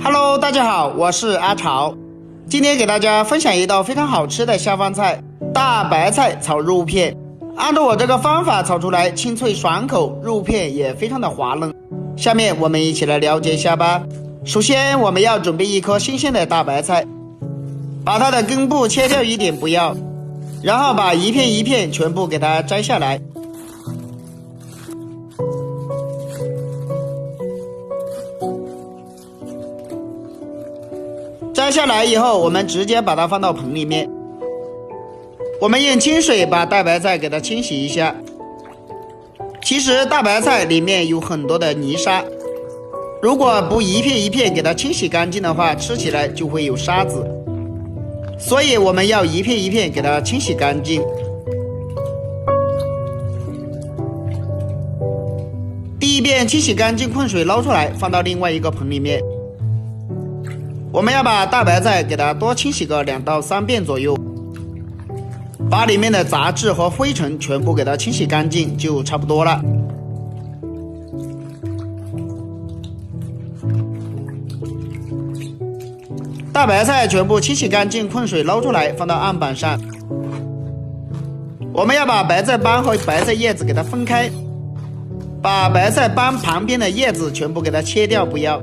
Hello， 大家好，我是阿潮。今天给大家分享一道非常好吃的下饭菜——大白菜炒肉片。按照我这个方法炒出来，清脆爽口，肉片也非常的滑嫩。下面我们一起来了解一下吧。首先，我们要准备一颗新鲜的大白菜，把它的根部切掉一点不要，然后把一片一片全部给它摘下来。摘下来以后，我们直接把它放到盆里面。我们用清水把大白菜给它清洗一下。其实大白菜里面有很多的泥沙，如果不一片一片给它清洗干净的话，吃起来就会有沙子。所以我们要一片一片给它清洗干净。第一遍清洗干净，困水捞出来，放到另外一个盆里面。我们要把大白菜给它多清洗个2到3遍左右，把里面的杂质和灰尘全部给它清洗干净就差不多了。大白菜全部清洗干净，困水捞出来，放到案板上。我们要把白菜帮和白菜叶子给它分开，把白菜帮旁边的叶子全部给它切掉不要。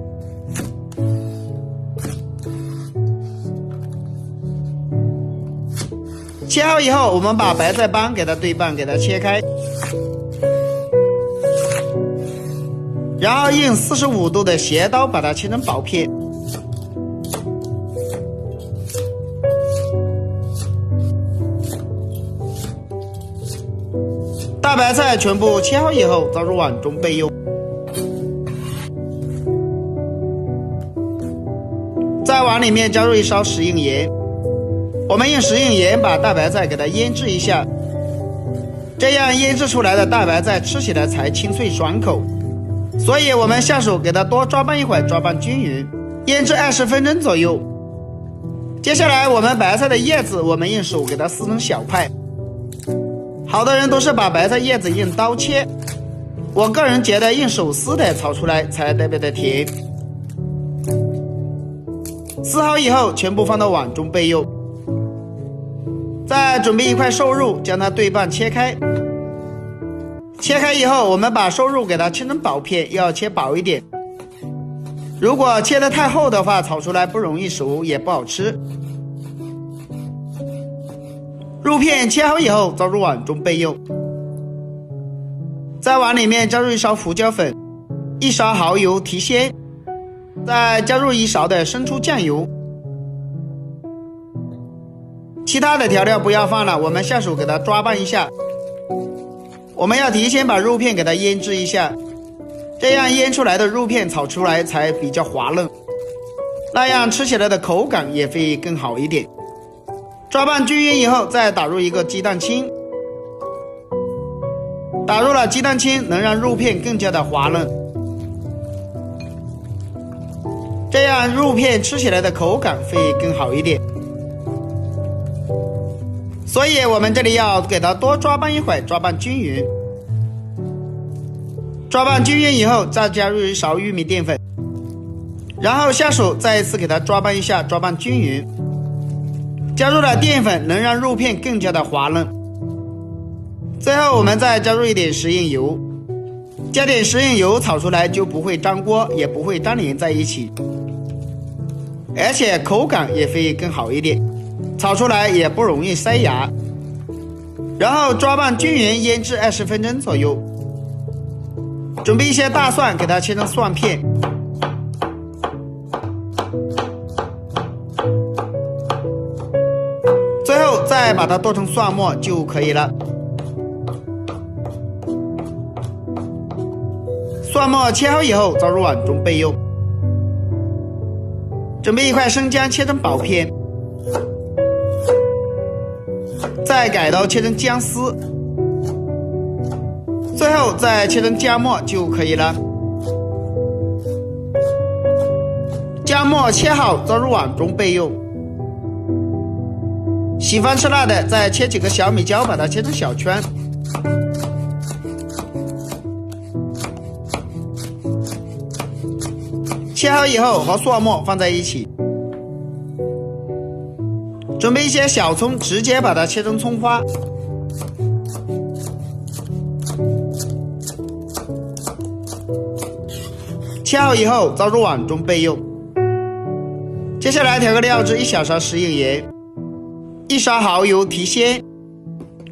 切好以后，我们把白菜帮给它对半给它切开，然后用45度的斜刀把它切成薄片。大白菜全部切好以后，倒入碗中备用。在碗里面加入1勺食用盐。我们用食用盐把大白菜给它腌制一下，这样腌制出来的大白菜吃起来才清脆爽口。所以我们下手给它多抓拌一会儿，抓拌均匀，腌制20分钟左右。接下来我们白菜的叶子，我们用手给它撕成小块。好多人都是把白菜叶子用刀切，我个人觉得用手撕的炒出来才特别的甜。撕好以后，全部放到碗中备用。再准备一块瘦肉，将它对半切开。切开以后，我们把瘦肉给它切成薄片，要切薄一点。如果切得太厚的话，炒出来不容易熟，也不好吃。肉片切好以后，倒入碗中备用。在碗里面加入1勺胡椒粉，1勺蚝油提鲜，再加入1勺的生抽酱油。其他的调料不要放了，我们下手给它抓拌一下。我们要提前把肉片给它腌制一下，这样腌出来的肉片炒出来才比较滑嫩，那样吃起来的口感也会更好一点。抓拌均匀以后，再打入一个鸡蛋清。打入了鸡蛋清，能让肉片更加的滑嫩，这样肉片吃起来的口感会更好一点。所以我们这里要给它多抓拌一会儿，抓拌均匀。抓拌均匀以后，再加入1勺玉米淀粉，然后下手再一次给它抓拌一下，抓拌均匀。加入了淀粉，能让肉片更加的滑嫩。最后我们再加入一点食用油，加点食用油炒出来就不会粘锅，也不会粘连在一起，而且口感也会更好一点，炒出来也不容易塞牙。然后抓拌均匀，腌制20分钟左右。准备一些大蒜，给它切成蒜片。最后再把它剁成蒜末就可以了。蒜末切好以后，倒入碗中备用。准备1块生姜，切成薄片。再改刀切成姜丝，最后再切成姜末就可以了。姜末切好，倒入碗中备用。喜欢吃辣的，再切几个小米椒，把它切成小圈。切好以后和蒜末放在一起，准备一些小葱，直接把它切成葱花。切好以后倒入碗中备用。接下来调个料汁，1小勺食用盐，1勺蚝油提鲜，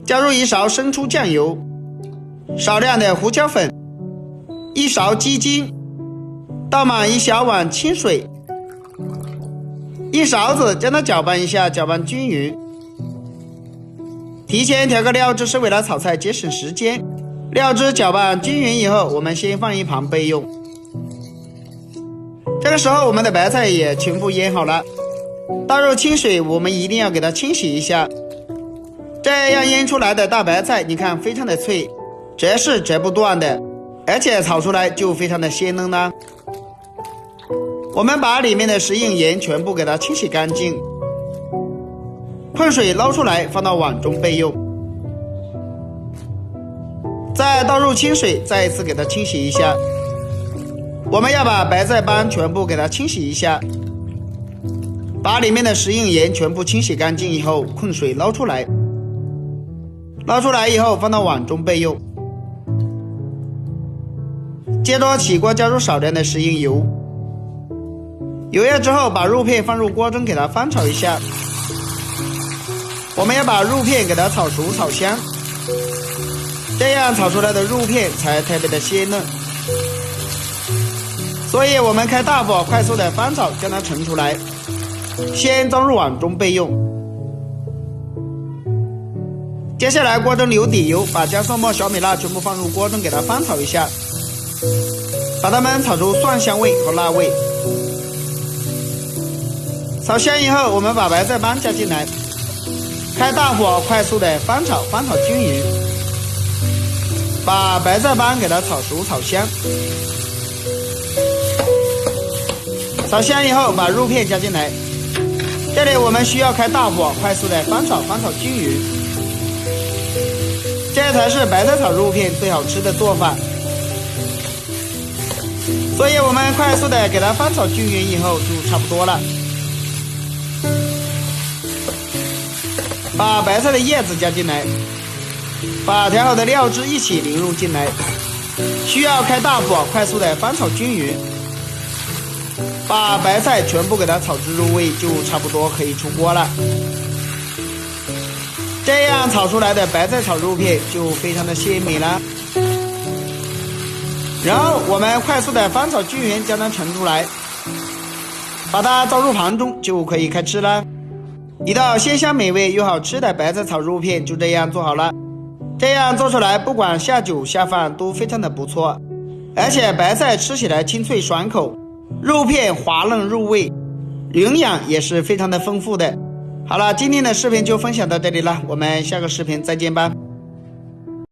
加入1勺生抽酱油，少量的胡椒粉，1勺鸡精，倒满1小碗清水，1勺子将它搅拌一下，搅拌均匀。提前调个料汁是为了炒菜节省时间。料汁搅拌均匀以后，我们先放一旁备用。这个时候我们的白菜也全部腌好了，倒入清水，我们一定要给它清洗一下。这样腌出来的大白菜，你看非常的脆，折是折不断的，而且炒出来就非常的鲜嫩啦。我们把里面的食用盐全部给它清洗干净，控水捞出来放到碗中备用。再倒入清水，再一次给它清洗一下。我们要把白菜帮全部给它清洗一下，把里面的食用盐全部清洗干净以后，控水捞出来。捞出来以后放到碗中备用。接着起锅，加入少量的食用油，油热之后把肉片放入锅中给它翻炒一下。我们要把肉片给它炒熟炒香，这样炒出来的肉片才特别的鲜嫩。所以我们开大火快速的翻炒，将它盛出来，先装入碗中备用。接下来锅中留底油，把姜蒜末小米辣全部放入锅中给它翻炒一下，把它们炒出蒜香味和辣味。炒香以后，我们把白菜帮加进来，开大火快速的翻炒均匀，把白菜帮给它炒熟炒香。炒香以后把肉片加进来，这里我们需要开大火快速的翻炒均匀，这才是白菜炒肉片最好吃的做法。所以我们快速的给它翻炒均匀以后就差不多了。把白菜的叶子加进来，把调好的料汁一起淋入进来，需要开大火快速的翻炒均匀，把白菜全部给它炒至入味，就差不多可以出锅了。这样炒出来的白菜炒肉片就非常的鲜美了。然后我们快速的翻炒均匀，将它盛出来，把它倒入盘中，就可以开吃了。一道鲜香美味又好吃的白菜炒肉片就这样做好了。这样做出来不管下酒下饭都非常的不错，而且白菜吃起来清脆爽口，肉片滑嫩入味，营养也是非常的丰富的。好了，今天的视频就分享到这里了，我们下个视频再见吧。